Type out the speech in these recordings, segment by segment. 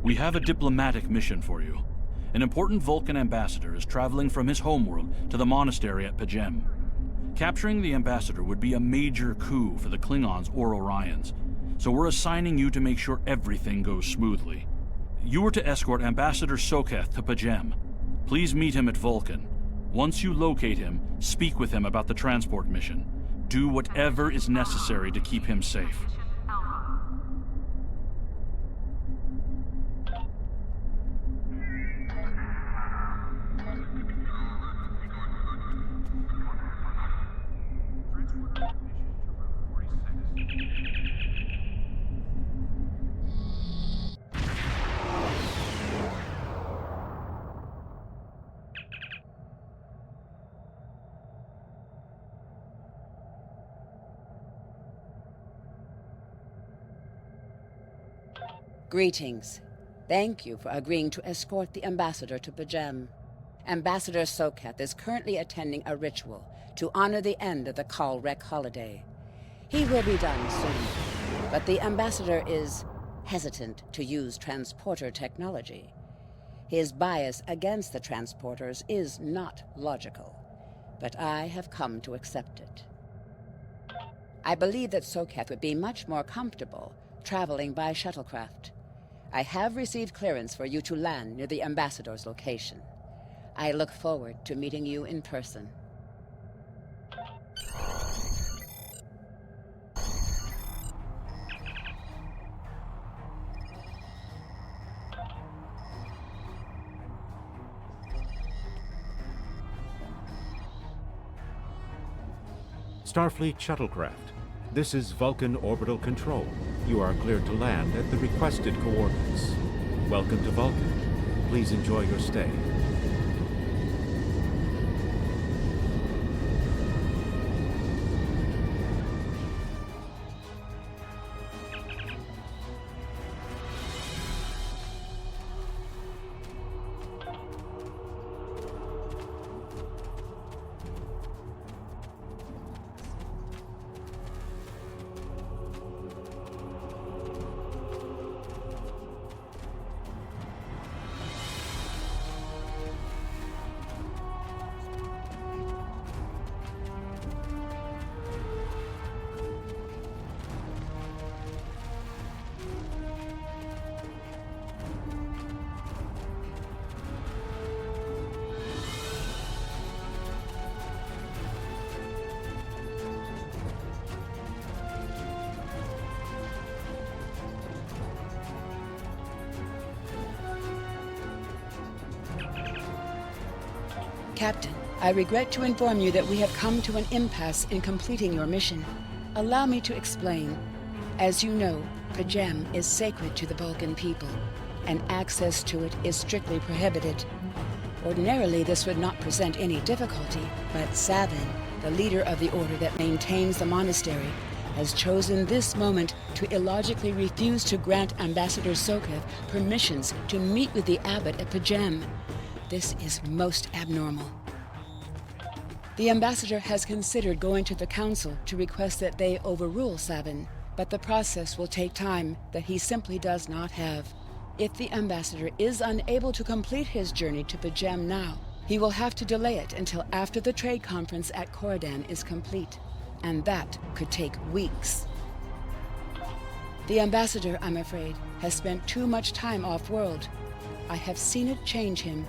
We have a diplomatic mission for you. An important Vulcan ambassador is traveling from his homeworld to the monastery at P'Jem. Capturing the ambassador would be a major coup for the Klingons or Orions, so we're assigning you to make sure everything goes smoothly. You are to escort Ambassador Soketh to P'Jem. Please meet him at Vulcan. Once you locate him, speak with him about the transport mission. Do whatever is necessary to keep him safe. Greetings. Thank you for agreeing to escort the ambassador to P'Jem. Ambassador Soketh is currently attending a ritual to honor the end of the Kalrek holiday. He will be done soon, but the ambassador is hesitant to use transporter technology. His bias against the transporters is not logical, but I have come to accept it. I believe that Soketh would be much more comfortable traveling by shuttlecraft. I have received clearance for you to land near the ambassador's location. I look forward to meeting you in person. Starfleet shuttlecraft. This is Vulcan Orbital Control. You are cleared to land at the requested coordinates. Welcome to Vulcan. Please enjoy your stay. Captain, I regret to inform you that we have come to an impasse in completing your mission. Allow me to explain. As you know, P'Jem is sacred to the Vulcan people, and access to it is strictly prohibited. Ordinarily, this would not present any difficulty, but Savin, the leader of the order that maintains the monastery, has chosen this moment to illogically refuse to grant Ambassador Soketh permissions to meet with the abbot at P'Jem. This is most abnormal. The ambassador has considered going to the council to request that they overrule Savin, but the process will take time that he simply does not have. If the ambassador is unable to complete his journey to P'Jem now, he will have to delay it until after the trade conference at Coridan is complete, and that could take weeks. The ambassador, I'm afraid, has spent too much time off-world. I have seen it change him.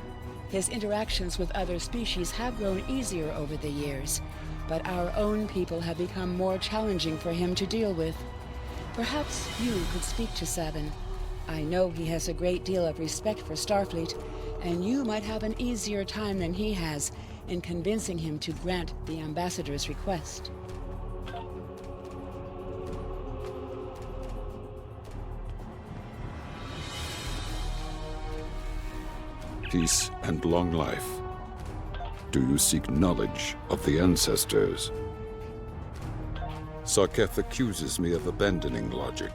His interactions with other species have grown easier over the years, but our own people have become more challenging for him to deal with. Perhaps you could speak to Savin. I know he has a great deal of respect for Starfleet, and you might have an easier time than he has in convincing him to grant the ambassador's request. Peace and long life. Do you seek knowledge of the ancestors? Soketh accuses me of abandoning logic,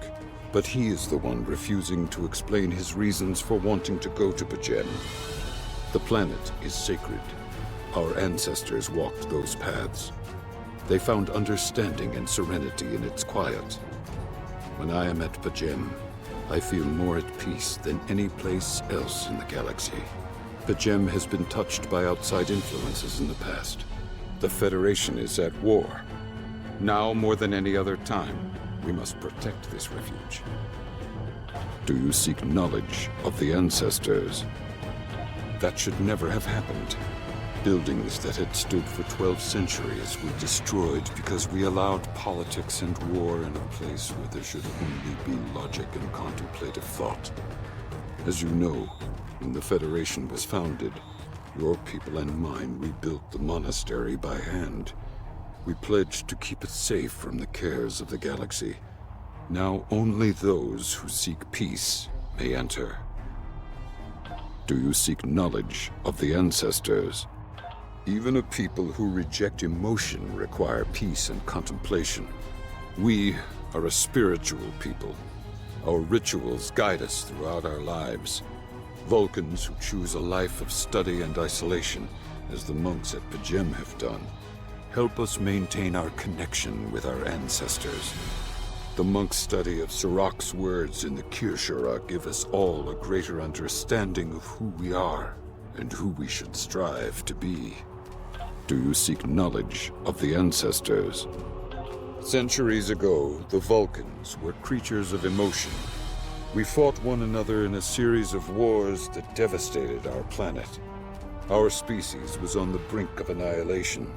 but he is the one refusing to explain his reasons for wanting to go to P'Jem. The planet is sacred. Our ancestors walked those paths. They found understanding and serenity in its quiet. When I am at P'Jem, I feel more at peace than any place else in the galaxy. P'Jem has been touched by outside influences in the past. The Federation is at war. Now more than any other time, we must protect this refuge. Do you seek knowledge of the ancestors? That should never have happened. Buildings that had stood for 12 centuries were destroyed because we allowed politics and war in a place where there should only be logic and contemplative thought. As you know, when the Federation was founded, your people and mine rebuilt the monastery by hand. We pledged to keep it safe from the cares of the galaxy. Now only those who seek peace may enter. Do you seek knowledge of the ancestors? Even a people who reject emotion require peace and contemplation. We are a spiritual people. Our rituals guide us throughout our lives. Vulcans who choose a life of study and isolation, as the monks at P'Jem have done, help us maintain our connection with our ancestors. The monk's study of Sirach's words in the Kirshara give us all a greater understanding of who we are and who we should strive to be. Do you seek knowledge of the ancestors? Centuries ago, the Vulcans were creatures of emotion. We fought one another in a series of wars that devastated our planet. Our species was on the brink of annihilation.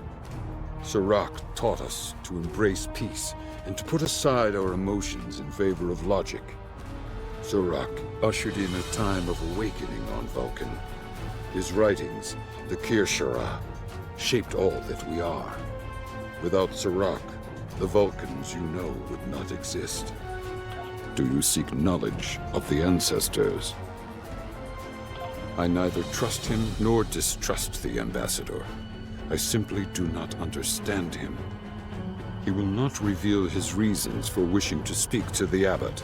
Sirach taught us to embrace peace and to put aside our emotions in favor of logic. Sirach ushered in a time of awakening on Vulcan. His writings, the Kirshara, shaped all that we are. Without Sirach, the Vulcans you know would not exist. Do you seek knowledge of the ancestors? I neither trust him nor distrust the Ambassador. I simply do not understand him. He will not reveal his reasons for wishing to speak to the Abbot,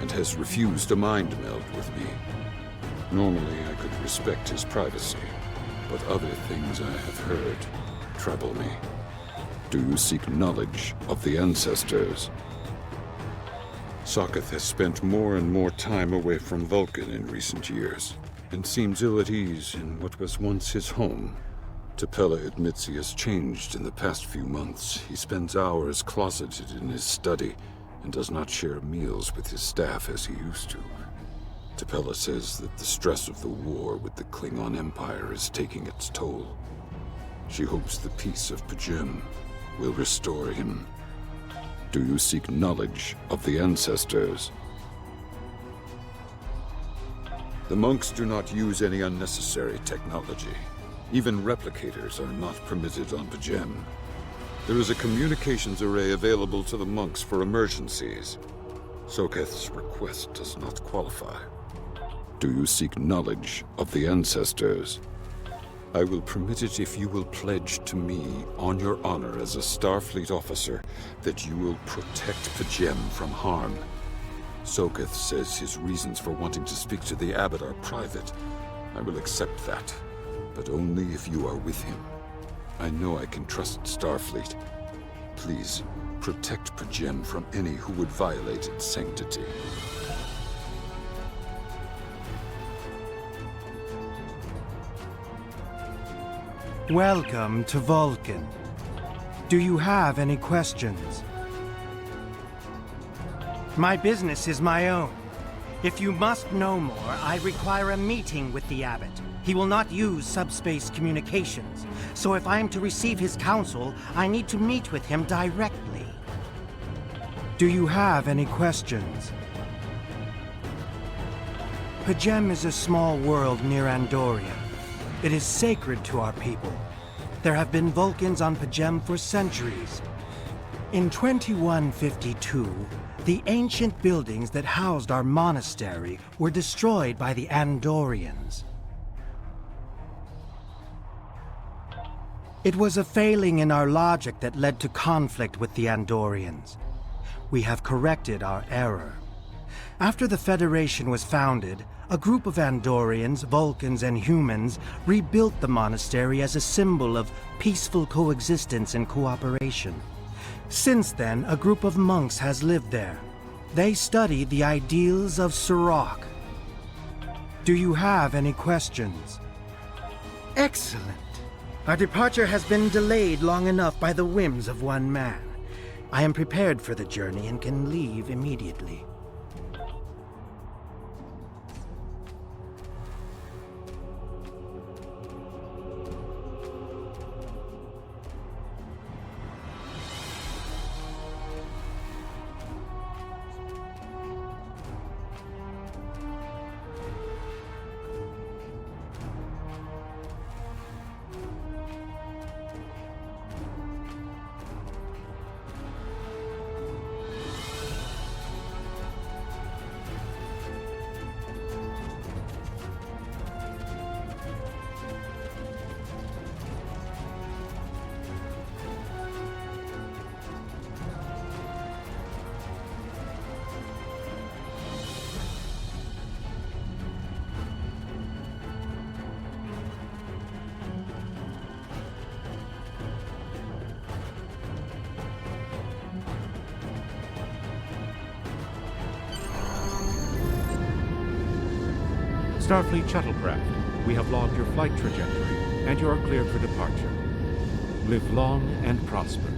and has refused a mind meld with me. Normally I could respect his privacy, but other things I have heard trouble me. Do you seek knowledge of the ancestors? Sokath has spent more and more time away from Vulcan in recent years, and seems ill at ease in what was once his home. T'Pela admits he has changed in the past few months. He spends hours closeted in his study, and does not share meals with his staff as he used to. T'Pela says that the stress of the war with the Klingon Empire is taking its toll. She hopes the peace of P'Jem will restore him. Do you seek knowledge of the ancestors? The monks do not use any unnecessary technology. Even replicators are not permitted on P'Jem. There is a communications array available to the monks for emergencies. Sokath's request does not qualify. Do you seek knowledge of the ancestors? I will permit it if you will pledge to me, on your honor as a Starfleet officer, that you will protect P'Jem from harm. Sokath says his reasons for wanting to speak to the Abbot are private. I will accept that, but only if you are with him. I know I can trust Starfleet. Please, protect P'Jem from any who would violate its sanctity. Welcome to Vulcan. Do you have any questions? My business is my own. If you must know more, I require a meeting with the Abbot. He will not use subspace communications, so if I am to receive his counsel, I need to meet with him directly. Do you have any questions? P'Jem is a small world near Andoria. It is sacred to our people. There have been Vulcans on P'Jem for centuries. In 2152, the ancient buildings that housed our monastery were destroyed by the Andorians. It was a failing in our logic that led to conflict with the Andorians. We have corrected our error. After the Federation was founded, a group of Andorians, Vulcans, and humans rebuilt the monastery as a symbol of peaceful coexistence and cooperation. Since then, a group of monks has lived there. They study the ideals of Sirach. Do you have any questions? Excellent. Our departure has been delayed long enough by the whims of one man. I am prepared for the journey and can leave immediately. Starfleet shuttlecraft, we have logged your flight trajectory, and you are cleared for departure. Live long and prosper.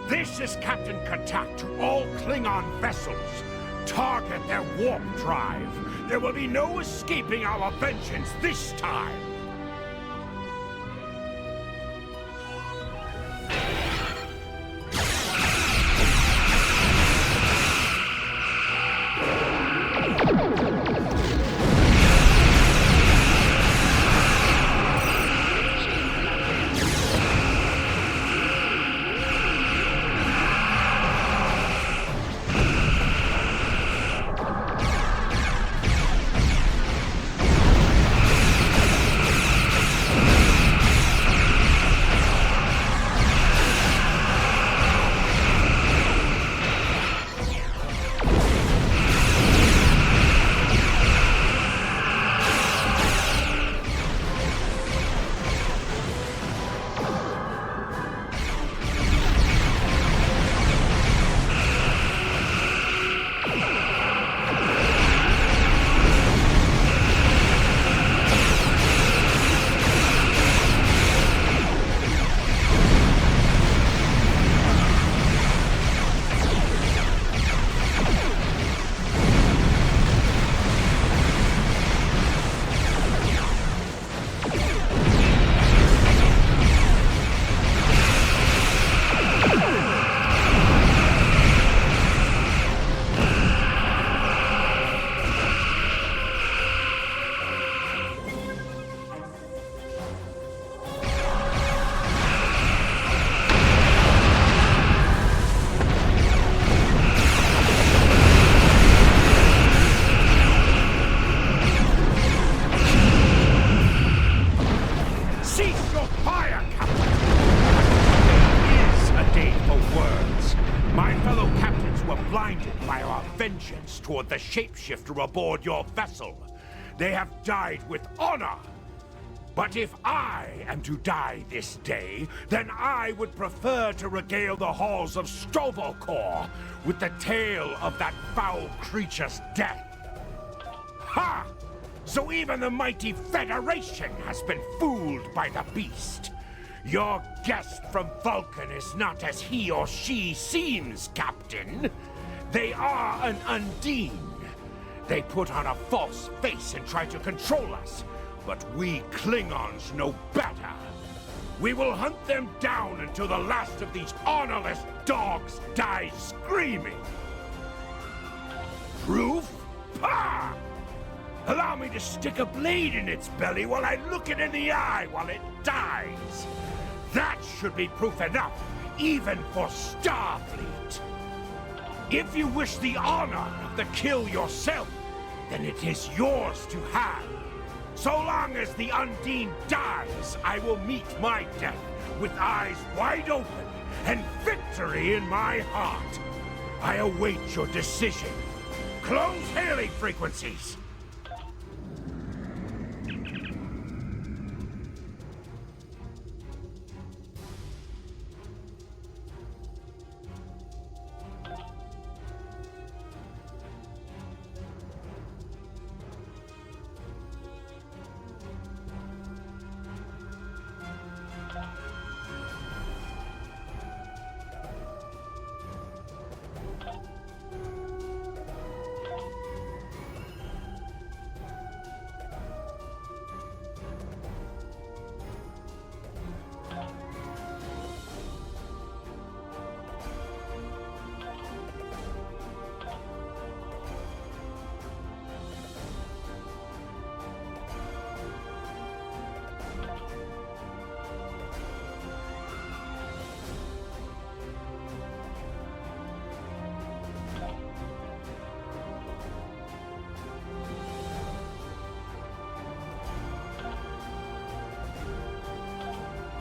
This is Captain Katak to all Klingon vessels. Target their warp drive. There will be no escaping our vengeance this time. Toward the shapeshifter aboard your vessel. They have died with honor. But if I am to die this day, then I would prefer to regale the halls of Stovokor with the tale of that foul creature's death. Ha! So even the mighty Federation has been fooled by the beast. Your guest from Vulcan is not as he or she seems, Captain. They are an Undine. They put on a false face and try to control us. But we Klingons know better. We will hunt them down until the last of these honorless dogs dies screaming. Proof? Pah! Allow me to stick a blade in its belly while I look it in the eye while it dies. That should be proof enough, even for Starfleet. If you wish the honor of the kill yourself, then it is yours to have. So long as the Undine dies, I will meet my death with eyes wide open and victory in my heart. I await your decision. Close hailing frequencies.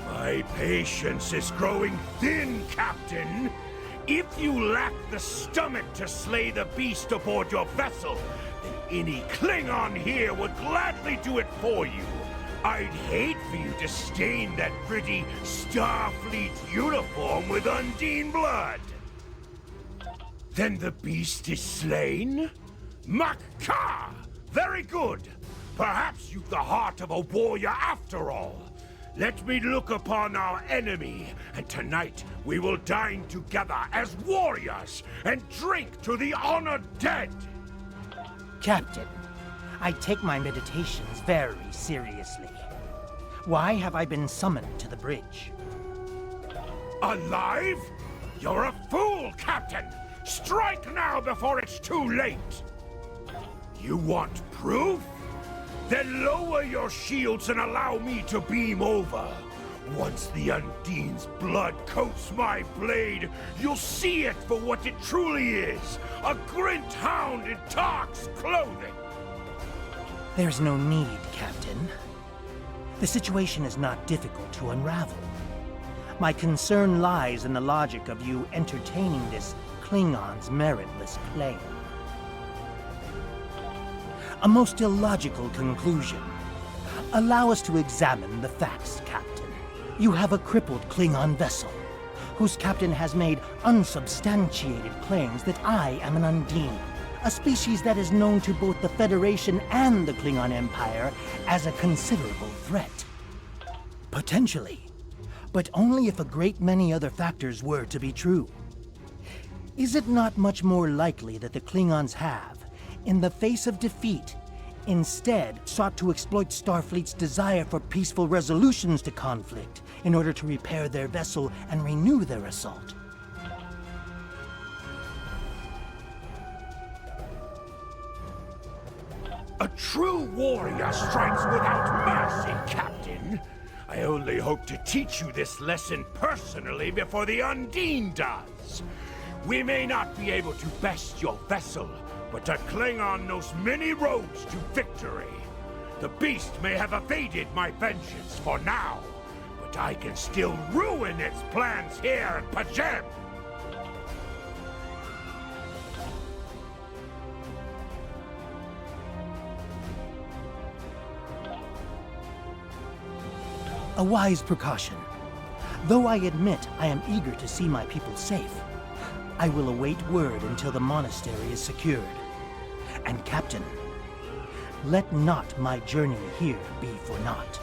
My patience is growing thin, Captain. If you lack the stomach to slay the beast aboard your vessel, then any Klingon here would gladly do it for you. I'd hate for you to stain that pretty Starfleet uniform with Undine blood. Then the beast is slain? Makar! Very good. Perhaps you've the heart of a warrior after all. Let me look upon our enemy, and tonight we will dine together as warriors and drink to the honored dead. Captain, I take my meditations very seriously. Why have I been summoned to the bridge? Alive? You're a fool, Captain! Strike now before it's too late! You want proof? Then lower your shields and allow me to beam over. Once the Undine's blood coats my blade, you'll see it for what it truly is. A Grint hound in Tark's clothing. There's no need, Captain. The situation is not difficult to unravel. My concern lies in the logic of you entertaining this Klingon's meritless claim. A most illogical conclusion. Allow us to examine the facts, Captain. You have a crippled Klingon vessel, whose captain has made unsubstantiated claims that I am an Undine, a species that is known to both the Federation and the Klingon Empire as a considerable threat. Potentially, but only if a great many other factors were to be true. Is it not much more likely that the Klingons have, in the face of defeat, instead sought to exploit Starfleet's desire for peaceful resolutions to conflict in order to repair their vessel and renew their assault? A true warrior strikes without mercy, Captain. I only hope to teach you this lesson personally before the Undine does. We may not be able to best your vessel, but a Klingon knows many roads to victory. The beast may have evaded my vengeance for now, but I can still ruin its plans here at Pajem. A wise precaution. Though I admit I am eager to see my people safe, I will await word until the monastery is secured. And Captain, let not my journey here be for naught.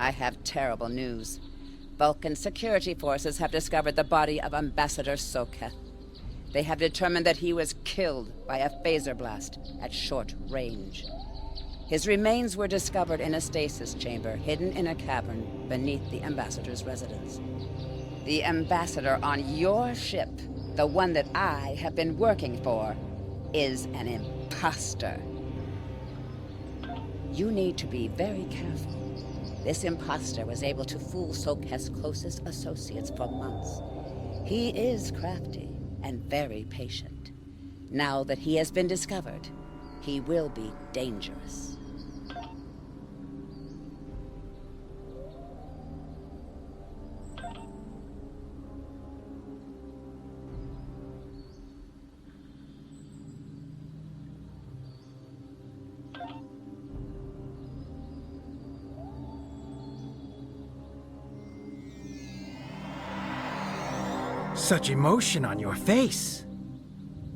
I have terrible news. Vulcan security forces have discovered the body of Ambassador Soketh. They have determined that he was killed by a phaser blast at short range. His remains were discovered in a stasis chamber hidden in a cavern beneath the Ambassador's residence. The Ambassador on your ship, the one that I have been working for, is an imposter. You need to be very careful. This imposter was able to fool Soketh's closest associates for months. He is crafty and very patient. Now that he has been discovered, he will be dangerous. Such emotion on your face.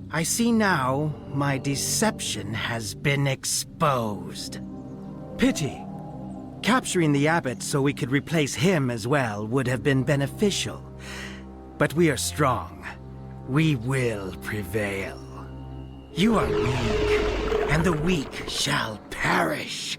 I see now my deception has been exposed. Pity. Capturing the abbot so we could replace him as well would have been beneficial. But we are strong. We will prevail. You are weak, and the weak shall perish.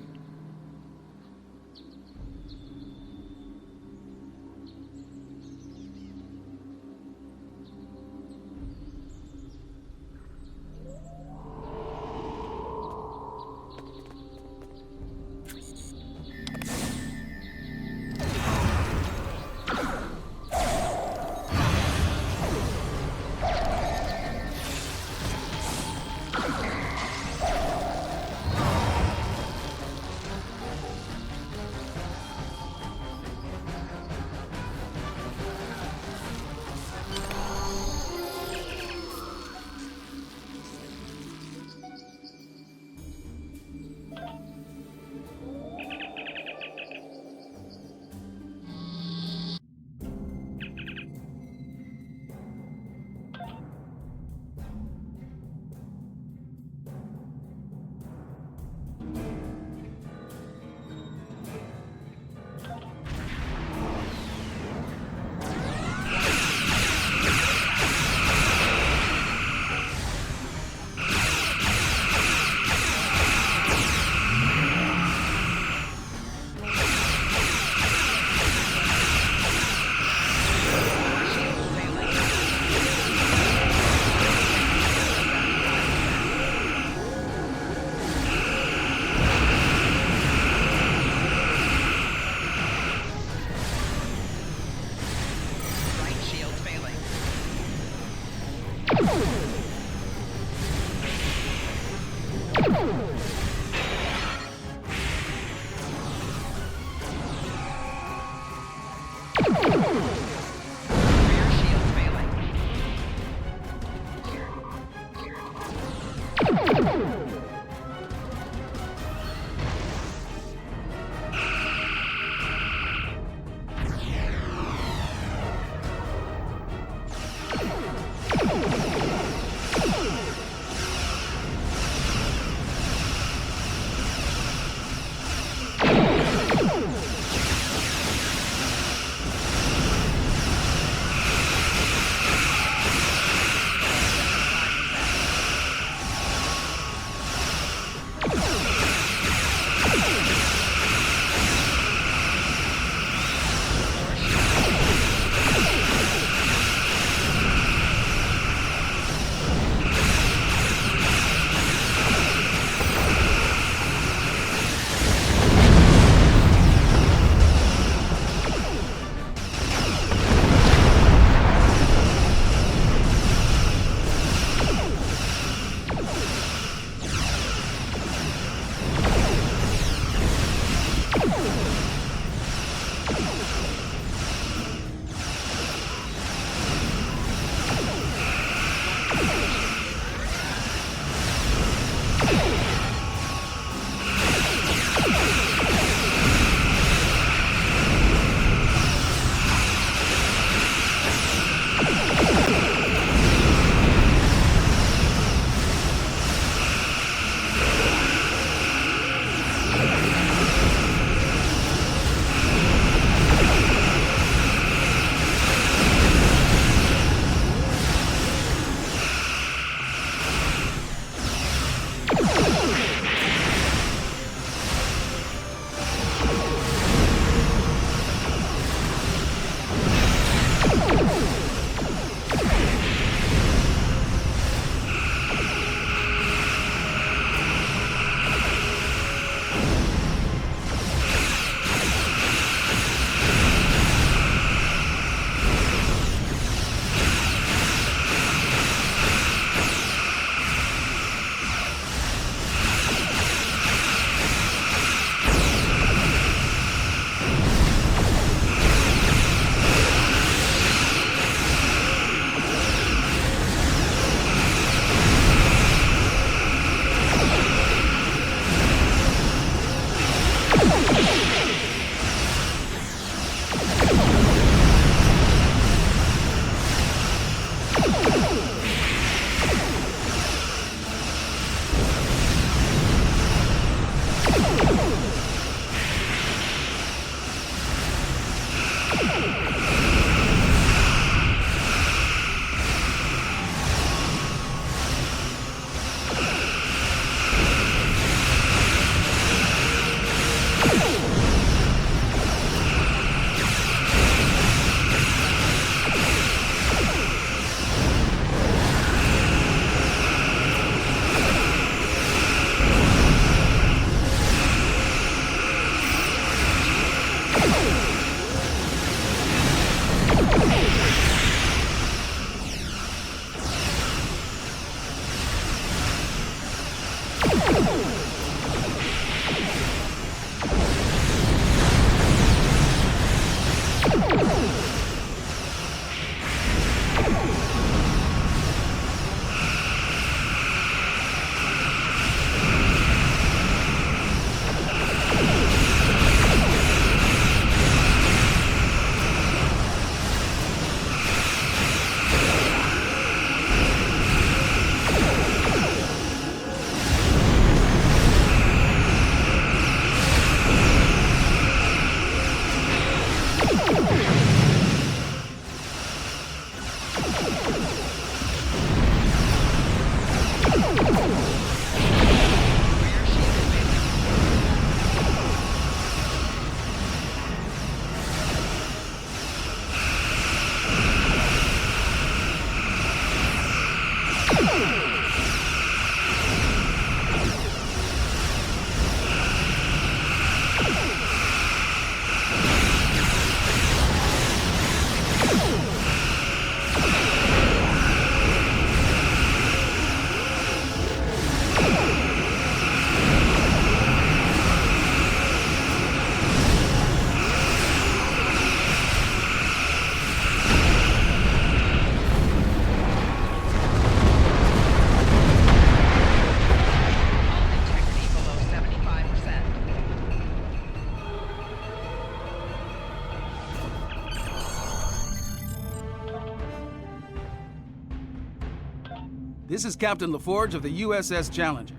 This is Captain LaForge of the USS Challenger.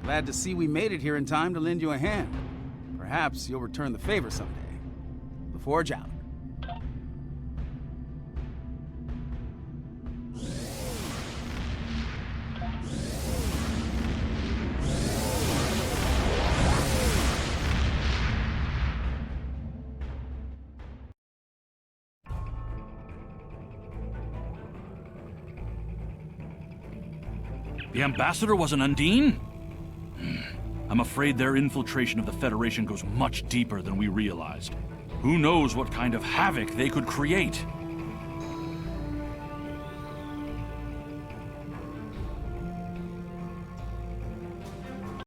Glad to see we made it here in time to lend you a hand. Perhaps you'll return the favor someday. LaForge out. The Ambassador was an Undine? I'm afraid their infiltration of the Federation goes much deeper than we realized. Who knows what kind of havoc they could create?